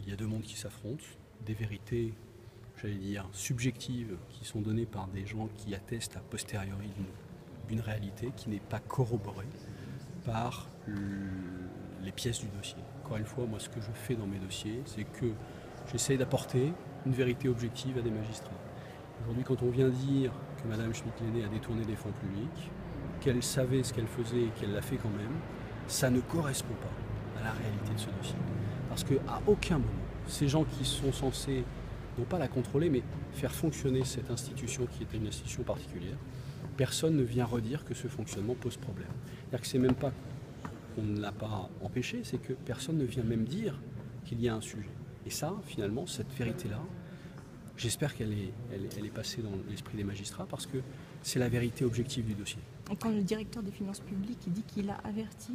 Il y a deux mondes qui s'affrontent, des vérités, j'allais dire, subjectives, qui sont données par des gens qui attestent a posteriori d'une réalité qui n'est pas corroborée par les pièces du dossier. Encore une fois, moi, ce que je fais dans mes dossiers, c'est que j'essaye d'apporter une vérité objective à des magistrats. Aujourd'hui, quand on vient dire que Mme Schmitt-Lenné a détourné des fonds publics, qu'elle savait ce qu'elle faisait et qu'elle l'a fait quand même, ça ne correspond pas à la réalité de ce dossier. Parce qu'à aucun moment, ces gens qui sont censés, non pas la contrôler, mais faire fonctionner cette institution qui était une institution particulière, personne ne vient redire que ce fonctionnement pose problème. C'est-à-dire que c'est même pas qu'on ne l'a pas empêché, c'est que personne ne vient même dire qu'il y a un sujet. Et ça, finalement, cette vérité-là, j'espère qu'elle est passée dans l'esprit des magistrats parce que c'est la vérité objective du dossier. Et quand le directeur des finances publiques dit qu'il a averti,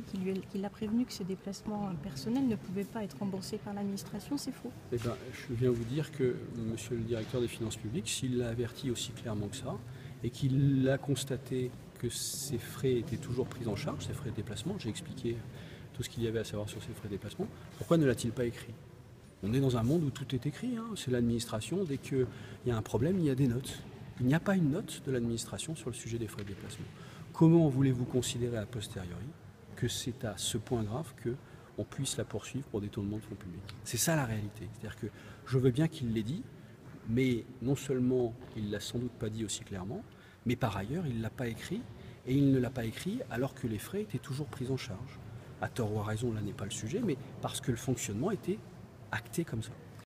qu'il a prévenu que ses déplacements personnels ne pouvaient pas être remboursés par l'administration, c'est faux. Eh bien, je viens vous dire que monsieur le directeur des finances publiques, s'il l'a averti aussi clairement que ça, et qu'il a constaté que ces frais étaient toujours pris en charge, ces frais de déplacement, j'ai expliqué tout ce qu'il y avait à savoir sur ces frais de déplacement, pourquoi ne l'a-t-il pas écrit? On est dans un monde où tout est écrit, hein. C'est l'administration, dès qu'il y a un problème, il y a des notes. Il n'y a pas une note de l'administration sur le sujet des frais de déplacement. Comment voulez-vous considérer a posteriori que c'est à ce point grave qu'on puisse la poursuivre pour détournement de fonds publics? C'est ça la réalité. C'est-à-dire que je veux bien qu'il l'ait dit, mais non seulement il ne l'a sans doute pas dit aussi clairement, mais par ailleurs il ne l'a pas écrit, et il ne l'a pas écrit alors que les frais étaient toujours pris en charge. À tort ou à raison, là n'est pas le sujet, mais parce que le fonctionnement était acté comme ça.